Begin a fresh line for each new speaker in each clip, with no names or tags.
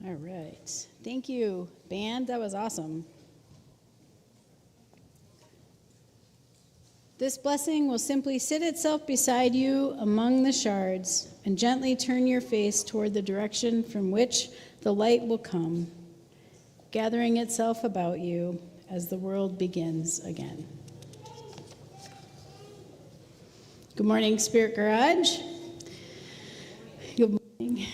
All right. Thank you, band. That was awesome. This blessing will simply sit itself beside you among the shards and gently turn your face toward the direction from which the light will come, gathering itself about you as the world begins again. Good morning, Spirit Garage. Good morning.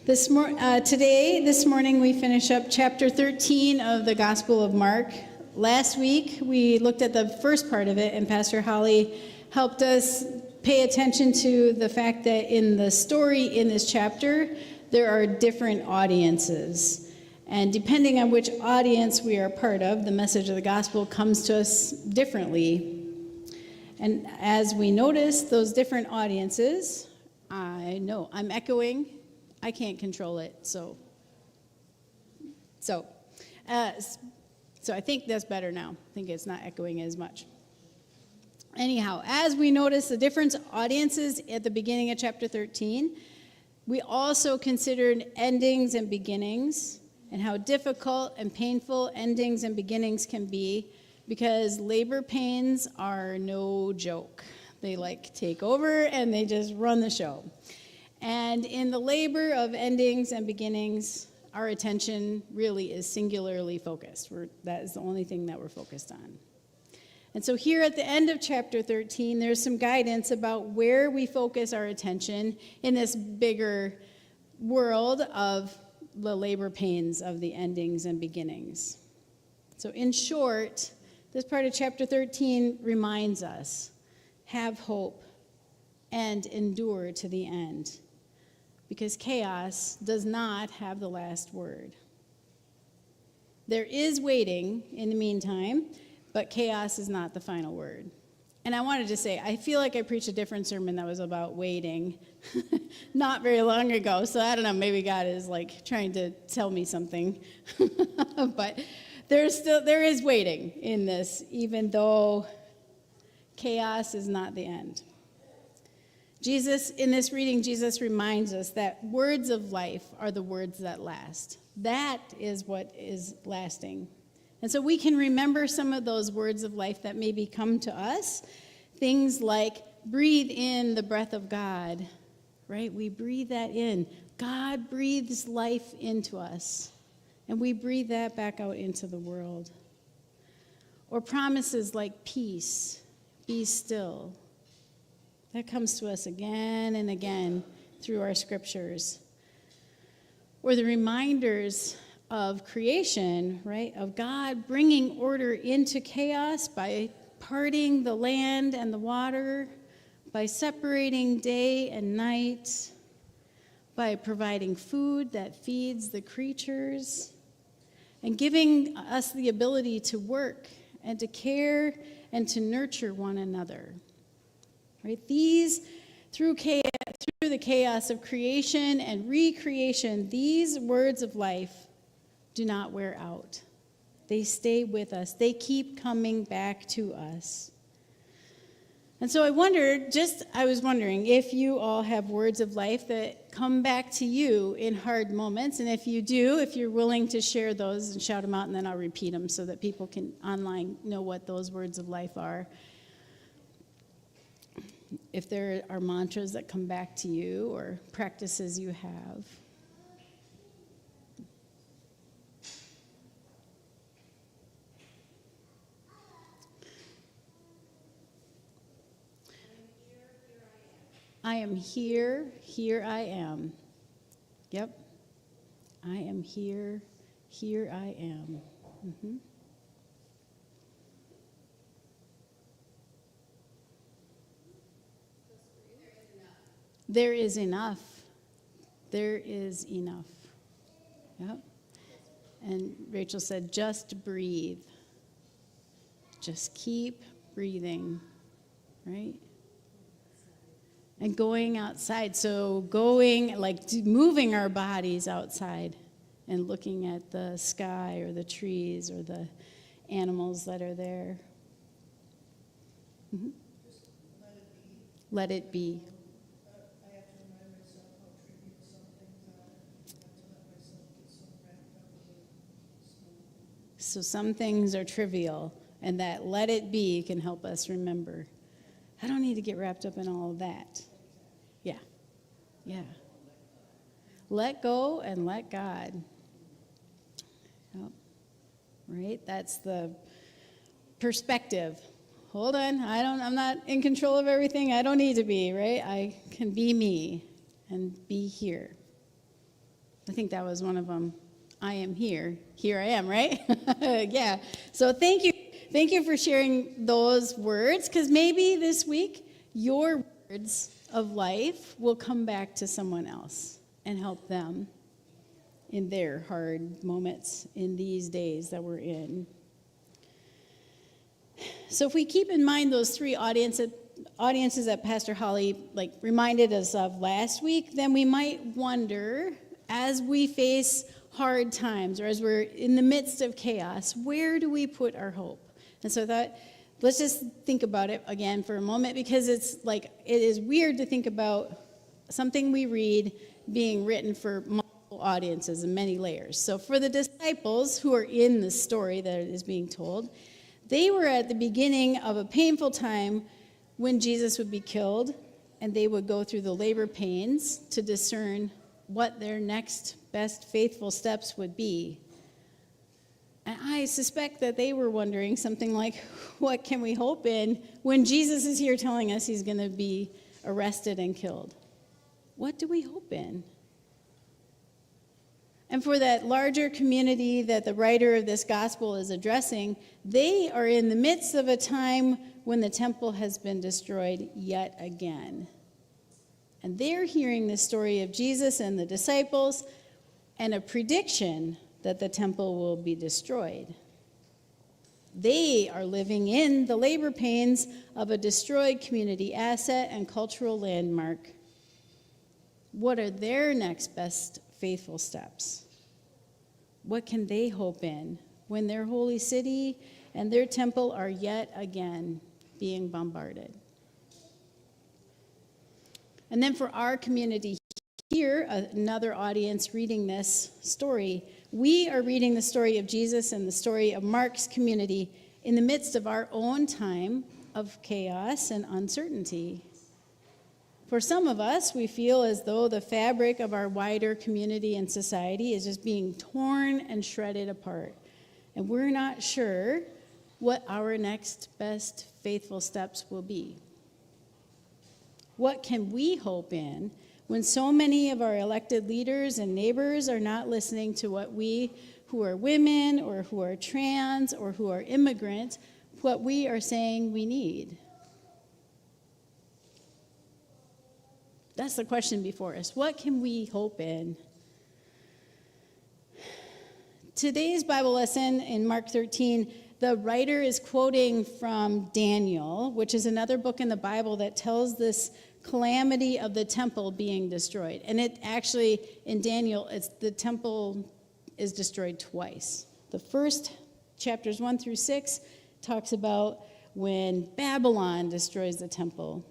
This morning we finish up chapter 13 of the Gospel of Mark. Last week we looked at the first part of it, and Pastor Holly helped us pay attention to the fact that in the story in this chapter, there are different audiences. And depending on which audience we are part of, the message of the gospel comes to us differently. And as we notice those different audiences, I know I'm echoing. I can't control it, so I think that's better now. I think it's not echoing as much. Anyhow, as we notice the different audiences at the beginning of chapter 13, we also considered endings and beginnings and how difficult and painful endings and beginnings can be, because labor pains are no joke. They take over and they just run the show. And in the labor of endings and beginnings, our attention really is singularly focused. That is the only thing that we're focused on. And so here at the end of chapter 13, there's some guidance about where we focus our attention in this bigger world of the labor pains of the endings and beginnings. So in short, this part of chapter 13 reminds us, have hope and endure to the end, because chaos does not have the last word. There is waiting in the meantime, but chaos is not the final word. And I wanted to say, I feel like I preached a different sermon that was about waiting not very long ago, so I don't know, maybe God is trying to tell me something. But there is waiting in this, even though chaos is not the end. In this reading, Jesus reminds us that words of life are the words that last. That is what is lasting. And so we can remember some of those words of life that maybe come to us. Things like breathe in the breath of God, right? We breathe that in. God breathes life into us, and we breathe that back out into the world. Or promises like peace, be still. That comes to us again and again through our scriptures. Or the reminders of creation, right? Of God bringing order into chaos by parting the land and the water, by separating day and night, by providing food that feeds the creatures, and giving us the ability to work and to care and to nurture one another. Right? These, through the chaos of creation and recreation, these words of life do not wear out. They stay with us. They keep coming back to us. And so I was wondering if you all have words of life that come back to you in hard moments. And if you do, if you're willing to share those and shout them out, and then I'll repeat them so that people can online know what those words of life are. If there are mantras that come back to you or practices you have. I am here, here I am. Yep. I am here, here I am. Mm-hmm. There is enough. There is enough. Yep. And Rachel said, just breathe. Just keep breathing, right? And going outside. So moving our bodies outside and looking at the sky or the trees or the animals that are there. Mm-hmm. Let it be. So some things are trivial, and that let it be can help us remember. I don't need to get wrapped up in all of that. Yeah. Yeah. Let go and let God. Yep. Right? That's the perspective. Hold on, I'm not in control of everything. I don't need to be, right? I can be me and be here. I think that was one of them. I am here. Here I am, right? Yeah. So thank you. Thank you for sharing those words, because maybe this week your words of life will come back to someone else and help them in their hard moments in these days that we're in. So if we keep in mind those three audiences that Pastor Holly reminded us of last week, then we might wonder, as we face hard times or as we're in the midst of chaos, where do we put our hope? And so I thought, let's just think about it again for a moment, because it is weird to think about something we read being written for multiple audiences and many layers. So for the disciples who are in the story that is being told, they were at the beginning of a painful time when Jesus would be killed, and they would go through the labor pains to discern what their next best faithful steps would be. And I suspect that they were wondering something like, what can we hope in when Jesus is here telling us he's going to be arrested and killed? What do we hope in? And for that larger community that the writer of this gospel is addressing, they are in the midst of a time when the temple has been destroyed yet again. And they're hearing the story of Jesus and the disciples and a prediction that the temple will be destroyed. They are living in the labor pains of a destroyed community asset and cultural landmark. What are their next best faithful steps? What can they hope in when their holy city and their temple are yet again being bombarded? And then for our community here, another audience reading this story, we are reading the story of Jesus and the story of Mark's community in the midst of our own time of chaos and uncertainty. For some of us, we feel as though the fabric of our wider community and society is just being torn and shredded apart. And we're not sure what our next best faithful steps will be. What can we hope in when so many of our elected leaders and neighbors are not listening to what we who are women or who are trans or who are immigrant, what we are saying we need? That's the question before us. What can we hope in? Today's Bible lesson in Mark 13, the writer is quoting from Daniel, which is another book in the Bible that tells this calamity of the temple being destroyed. And it actually, in Daniel, the temple is destroyed twice. The first, chapters 1 through 6, talks about when Babylon destroys the temple.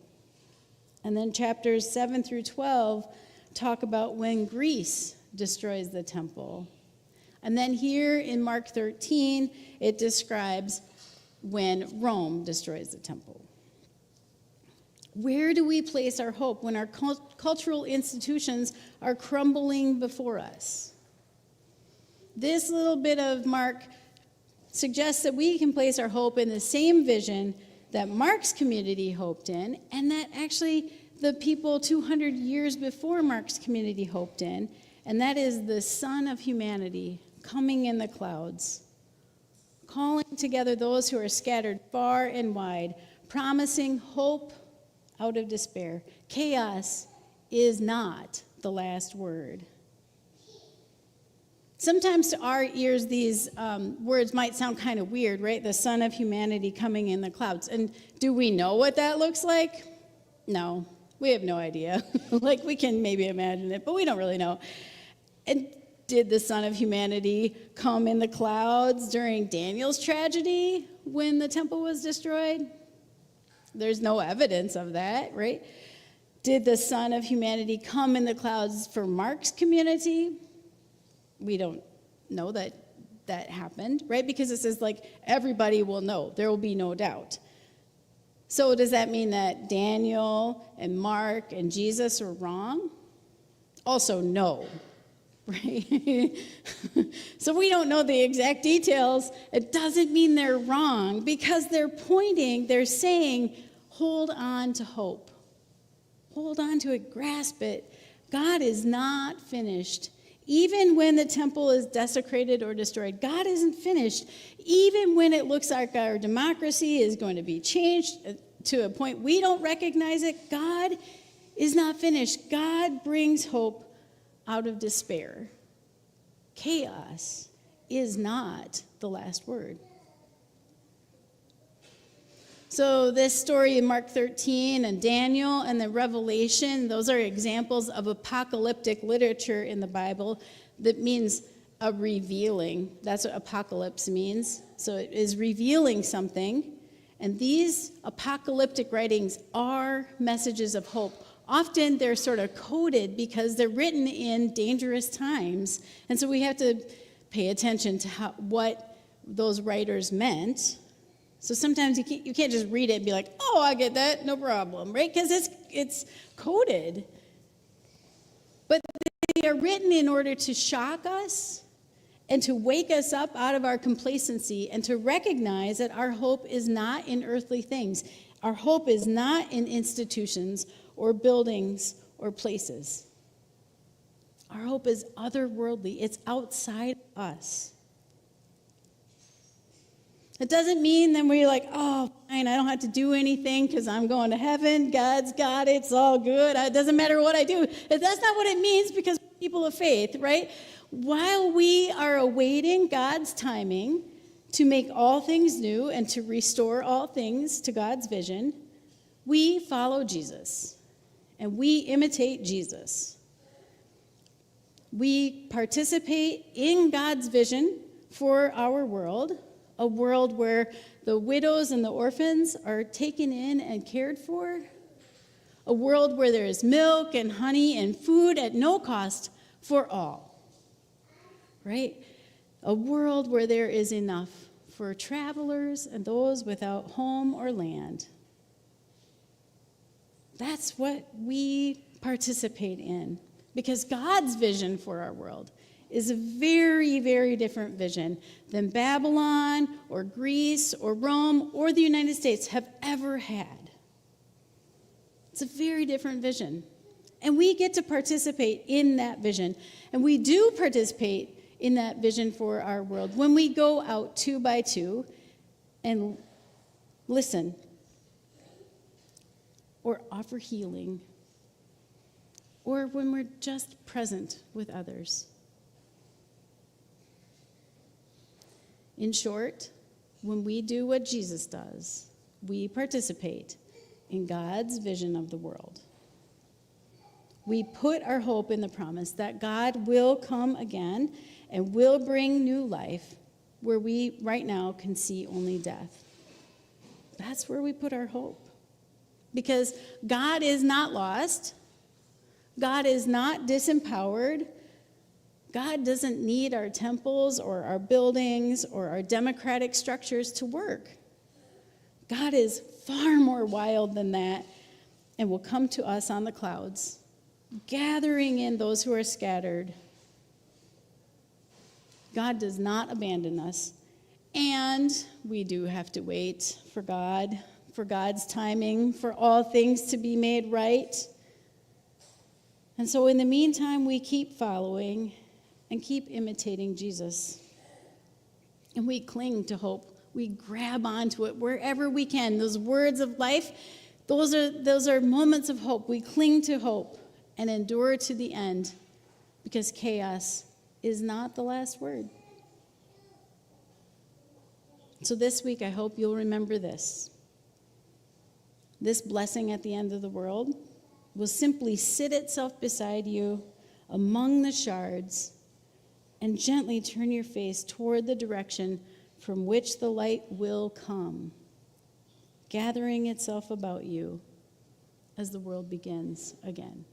And then chapters 7 through 12 talk about when Greece destroys the temple. And then here in Mark 13, it describes when Rome destroys the temple. Where do we place our hope when our cultural institutions are crumbling before us? This little bit of Mark suggests that we can place our hope in the same vision that Mark's community hoped in, and that actually the people 200 years before Mark's community hoped in, and that is the Son of Humanity coming in the clouds, calling together those who are scattered far and wide, promising hope out of despair. Chaos is not the last word. Sometimes to our ears, these words might sound kind of weird, right? The Son of Humanity coming in the clouds. And do we know what that looks like? No, we have no idea. We can maybe imagine it, but we don't really know. And did the Son of Humanity come in the clouds during Daniel's tragedy when the temple was destroyed? There's no evidence of that, right? Did the Son of Humanity come in the clouds for Mark's community? We don't know that that happened, right? Because it says, like, everybody will know. There will be no doubt. So does that mean that Daniel and Mark and Jesus are wrong? Also, no, right? So we don't know the exact details. It doesn't mean they're wrong because they're saying, hold on to hope. Hold on to it, grasp it. God is not finished. Even when the temple is desecrated or destroyed, God isn't finished. Even when it looks like our democracy is going to be changed to a point we don't recognize it, God is not finished. God brings hope out of despair. Chaos is not the last word. So this story in Mark 13 and Daniel and the Revelation, those are examples of apocalyptic literature in the Bible that means a revealing. That's what apocalypse means. So it is revealing something. And these apocalyptic writings are messages of hope. Often they're sort of coded because they're written in dangerous times. And so we have to pay attention to what those writers meant. So sometimes you can't just read it and be like, oh, I get that, no problem, right? Because it's coded. But they are written in order to shock us and to wake us up out of our complacency and to recognize that our hope is not in earthly things. Our hope is not in institutions or buildings or places. Our hope is otherworldly. It's outside us. It doesn't mean then we're like, oh, fine, I don't have to do anything because I'm going to heaven. God's got it. It's all good. It doesn't matter what I do. That's not what it means because we're people of faith, right? While we are awaiting God's timing to make all things new and to restore all things to God's vision, we follow Jesus and we imitate Jesus. We participate in God's vision for our world, a world where the widows and the orphans are taken in and cared for, a world where there is milk and honey and food at no cost for all, right? A world where there is enough for travelers and those without home or land. That's what we participate in, because God's vision for our world is a very, very different vision than Babylon or Greece or Rome or the United States have ever had. It's a very different vision. And we get to participate in that vision. And we do participate in that vision for our world when we go out 2 by 2 and listen or offer healing, or when we're just present with others. In short, when we do what Jesus does, we participate in God's vision of the world. We put our hope in the promise that God will come again and will bring new life where we right now can see only death. That's where we put our hope. Because God is not lost. God is not disempowered. God doesn't need our temples or our buildings or our democratic structures to work. God is far more wild than that and will come to us on the clouds, gathering in those who are scattered. God does not abandon us, and we do have to wait for God, for God's timing, for all things to be made right. And so in the meantime, we keep following and keep imitating Jesus. And we cling to hope. We grab onto it wherever we can. Those words of life, those are moments of hope. We cling to hope and endure to the end, because chaos is not the last word. So this week, I hope you'll remember this. This blessing at the end of the world will simply sit itself beside you among the shards and gently turn your face toward the direction from which the light will come, gathering itself about you as the world begins again.